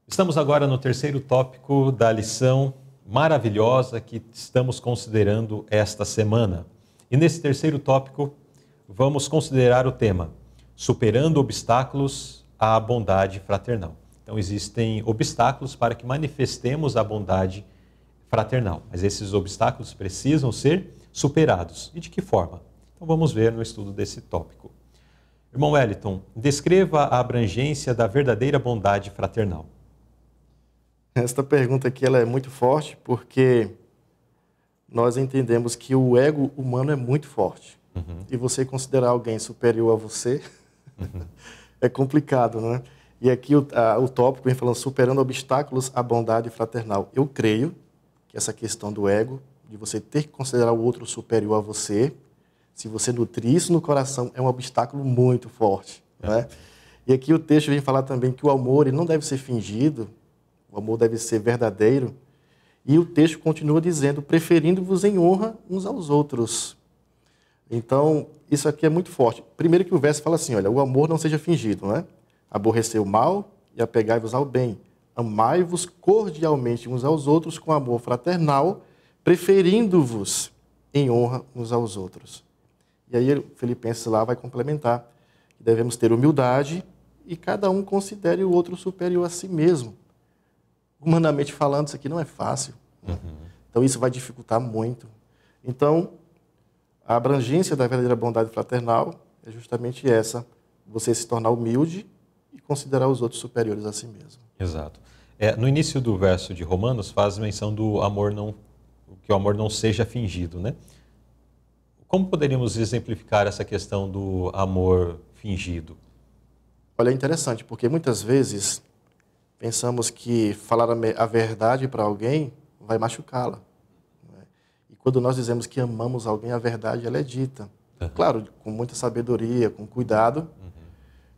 Estamos agora no terceiro tópico da lição maravilhosa que estamos considerando esta semana. E nesse terceiro tópico, vamos considerar o tema Superando obstáculos à bondade fraternal. Então, existem obstáculos para que manifestemos a bondade fraternal, mas esses obstáculos precisam ser superados. E de que forma? Então, vamos ver no estudo desse tópico. Irmão Wellington, descreva a abrangência da verdadeira bondade fraternal. Esta pergunta aqui ela é muito forte porque nós entendemos que o ego humano é muito forte. E você considerar alguém superior a você é complicado, né? E aqui o tópico vem falando superando obstáculos à bondade fraternal. Eu creio que essa questão do ego, de você ter que considerar o outro superior a você, se você nutrir isso no coração, é um obstáculo muito forte, né? E aqui o texto vem falar também que o amor ele não deve ser fingido, o amor deve ser verdadeiro. E o texto continua dizendo, preferindo-vos em honra uns aos outros. Então, isso aqui é muito forte. Primeiro que o verso fala assim, olha, o amor não seja fingido, né? Aborrecei o mal e apegai-vos ao bem. Amai-vos cordialmente uns aos outros com amor fraternal, preferindo-vos em honra uns aos outros. E aí o Filipenses lá vai complementar. Devemos ter humildade e cada um considere o outro superior a si mesmo. Humanamente falando, isso aqui não é fácil. Então, isso vai dificultar muito. Então, a abrangência da verdadeira bondade fraternal é justamente essa, você se tornar humilde e considerar os outros superiores a si mesmo. Exato. No início do verso de Romanos, faz menção do amor que o amor não seja fingido, né? Como poderíamos exemplificar essa questão do amor fingido? Olha, é interessante, porque muitas vezes pensamos que falar a verdade para alguém vai machucá-la. Né? E quando nós dizemos que amamos alguém, a verdade ela é dita. Claro, com muita sabedoria, com cuidado,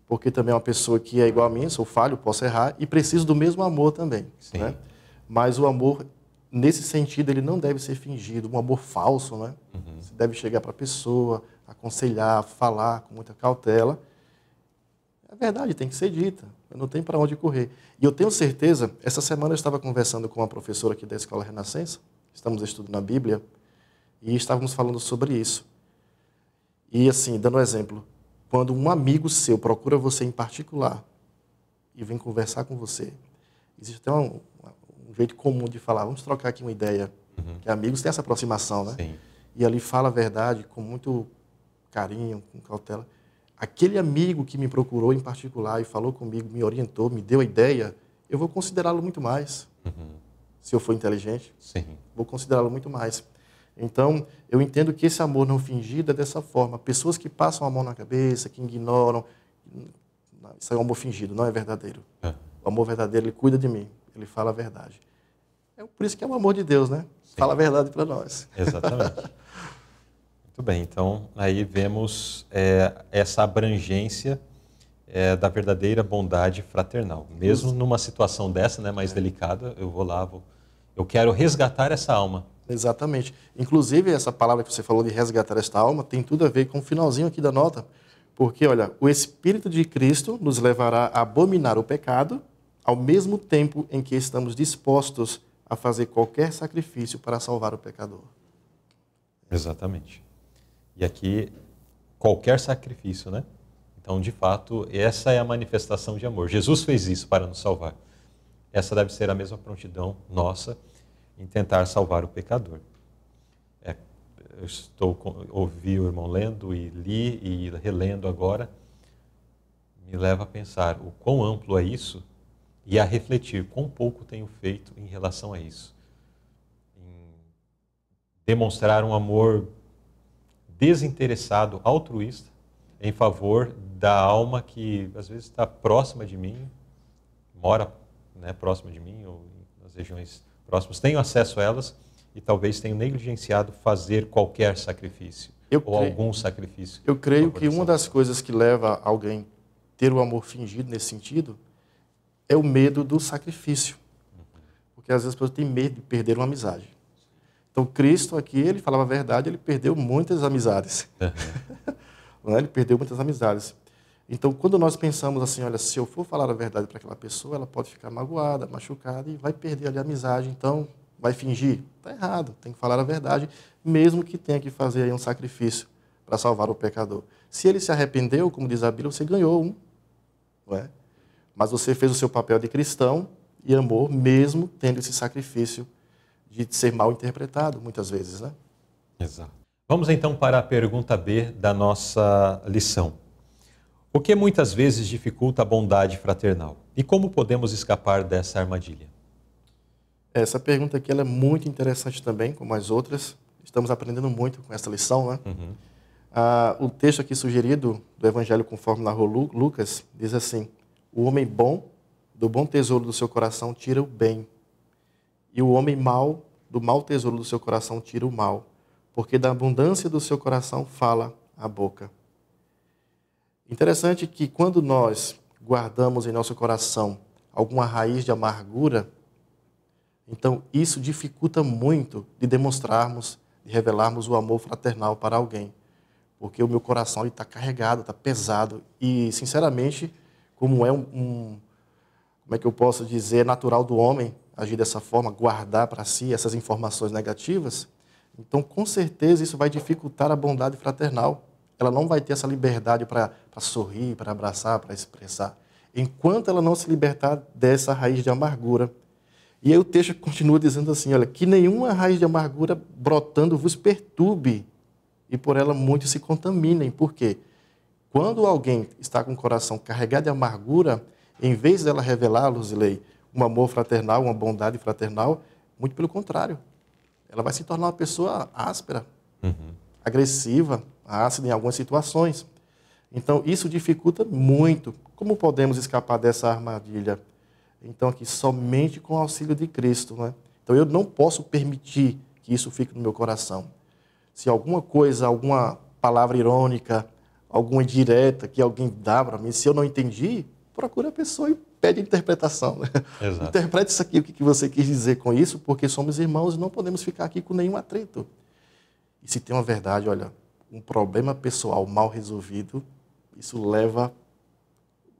porque também é uma pessoa que é igual a mim, sou falho, posso errar, e preciso do mesmo amor também. Né? Mas o amor, nesse sentido, ele não deve ser fingido, um amor falso. Né? Você deve chegar para a pessoa, aconselhar, falar com muita cautela. A verdade tem que ser dita, não tem para onde correr. E eu tenho certeza, essa semana eu estava conversando com uma professora aqui da Escola Renascença, estamos estudando a Bíblia, e estávamos falando sobre isso. E assim, dando um exemplo, quando um amigo seu procura você em particular e vem conversar com você, existe até um jeito comum de falar, vamos trocar aqui uma ideia, que amigos têm essa aproximação, né? Sim. E ali fala a verdade com muito carinho, com cautela. Aquele amigo que me procurou em particular e falou comigo, me orientou, me deu a ideia, eu vou considerá-lo muito mais. Se eu for inteligente, vou considerá-lo muito mais. Então, eu entendo que esse amor não fingido é dessa forma. Pessoas que passam a mão na cabeça, que ignoram, isso é um amor fingido, não é verdadeiro. O amor verdadeiro, ele cuida de mim, ele fala a verdade. É por isso que é o amor de Deus, né? Fala a verdade para nós. Exatamente. Muito bem, então aí vemos essa abrangência da verdadeira bondade fraternal. Mesmo numa situação dessa, né, mais delicada, eu vou lá, eu quero resgatar essa alma. Exatamente. Inclusive, essa palavra que você falou de resgatar esta alma tem tudo a ver com o finalzinho aqui da nota. Porque, olha, o Espírito de Cristo nos levará a abominar o pecado ao mesmo tempo em que estamos dispostos a fazer qualquer sacrifício para salvar o pecador. Exatamente. E aqui, qualquer sacrifício, né? Então, de fato, essa é a manifestação de amor. Jesus fez isso para nos salvar. Essa deve ser a mesma prontidão nossa em tentar salvar o pecador. Eu ouvi o irmão lendo e li e relendo agora, me leva a pensar o quão amplo é isso e a refletir quão pouco tenho feito em relação a isso. Em demonstrar um amor desinteressado, altruísta, em favor da alma que às vezes está próxima de mim, mora, né, próxima de mim ou nas regiões próximas, tenho acesso a elas e talvez tenho negligenciado fazer qualquer sacrifício algum sacrifício. Eu creio que uma das coisas que leva alguém a ter o amor fingido nesse sentido é o medo do sacrifício. Porque às vezes as pessoas têm medo de perder uma amizade. Então Cristo aqui, ele falava a verdade, ele perdeu muitas amizades. né? Ele perdeu muitas amizades. Então, quando nós pensamos assim, olha, se eu for falar a verdade para aquela pessoa, ela pode ficar magoada, machucada e vai perder ali a amizade. Então, vai fingir? Está errado, tem que falar a verdade, mesmo que tenha que fazer aí um sacrifício para salvar o pecador. Se ele se arrependeu, como diz a Bíblia, você ganhou um, não é? Mas você fez o seu papel de cristão e amor, mesmo tendo esse sacrifício de ser mal interpretado, muitas vezes, né? Exato. Vamos então para a pergunta B da nossa lição. O que muitas vezes dificulta a bondade fraternal? E como podemos escapar dessa armadilha? Essa pergunta aqui ela é muito interessante também, como as outras. Estamos aprendendo muito com essa lição, né? Uhum. O texto aqui sugerido do Evangelho conforme narrou Lucas diz assim: o homem bom, do bom tesouro do seu coração, tira o bem. E o homem mau, do mau tesouro do seu coração, tira o mal. Porque da abundância do seu coração fala a boca. Interessante que quando nós guardamos em nosso coração alguma raiz de amargura, então isso dificulta muito de demonstrarmos, de revelarmos o amor fraternal para alguém. Porque o meu coração está carregado, está pesado. E, sinceramente, como é como é que eu posso dizer, natural do homem agir dessa forma, guardar para si essas informações negativas, então, com certeza, isso vai dificultar a bondade fraternal. Ela não vai ter essa liberdade para sorrir, para abraçar, para expressar, enquanto ela não se libertar dessa raiz de amargura. E aí o texto continua dizendo assim, olha, que nenhuma raiz de amargura brotando vos perturbe, e por ela muitos se contaminem. Por quê? Quando alguém está com o coração carregado de amargura, em vez dela revelar, Luzilei, um amor fraternal, uma bondade fraternal, muito pelo contrário. Ela vai se tornar uma pessoa áspera, agressiva, ácida em algumas situações. Então, isso dificulta muito. Como podemos escapar dessa armadilha? Então, aqui, somente com o auxílio de Cristo, né? Então, eu não posso permitir que isso fique no meu coração. Se alguma coisa, alguma palavra irônica, alguma indireta que alguém dá para mim, se eu não entendi, procura a pessoa e pede interpretação. Né? Exato. Interprete isso aqui, o que você quis dizer com isso, porque somos irmãos e não podemos ficar aqui com nenhum atrito. E se tem uma verdade, olha, um problema pessoal mal resolvido, isso leva,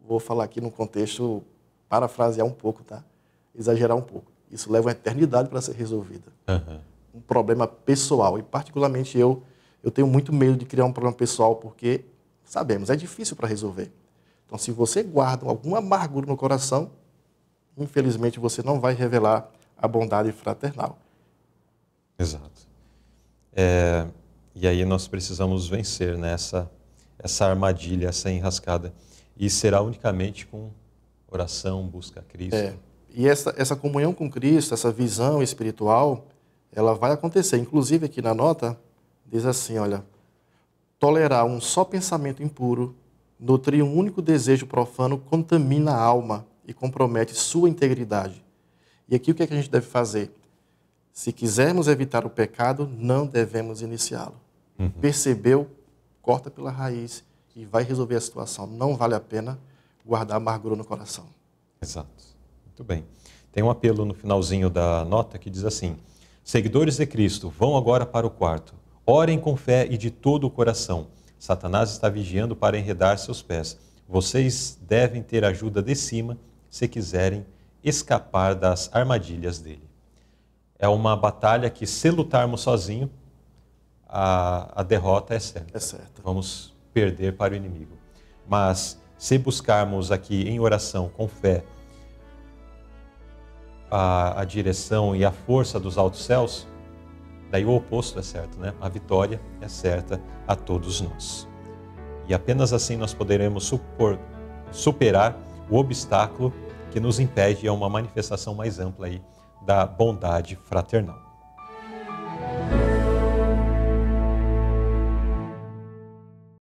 vou falar aqui no contexto, parafrasear um pouco, tá? Exagerar um pouco. Isso leva uma eternidade para ser resolvida. Um problema pessoal. E particularmente eu tenho muito medo de criar um problema pessoal, porque, sabemos, é difícil para resolver. Então, se você guarda alguma amargura no coração, infelizmente você não vai revelar a bondade fraternal. Exato. E aí nós precisamos vencer nessa essa armadilha, essa enrascada. E será unicamente com oração, busca a Cristo. E essa comunhão com Cristo, essa visão espiritual, ela vai acontecer. Inclusive aqui na nota, diz assim, olha, tolerar um só pensamento impuro, nutrir um único desejo profano, contamina a alma e compromete sua integridade. E aqui o que é que a gente deve fazer? Se quisermos evitar o pecado, não devemos iniciá-lo. Percebeu? Corta pela raiz e vai resolver a situação. Não vale a pena guardar amargura no coração. Exato. Muito bem. Tem um apelo no finalzinho da nota que diz assim: seguidores de Cristo, vão agora para o quarto. Orem com fé e de todo o coração. Satanás está vigiando para enredar seus pés. Vocês devem ter ajuda de cima se quiserem escapar das armadilhas dele. É uma batalha que, se lutarmos sozinho, a derrota é certa. É certo. Vamos perder para o inimigo. Mas se buscarmos aqui em oração, com fé, a direção e a força dos altos céus, daí o oposto é certo, né? A vitória é certa a todos nós. E apenas assim nós poderemos superar o obstáculo que nos impede a uma manifestação mais ampla aí da bondade fraternal.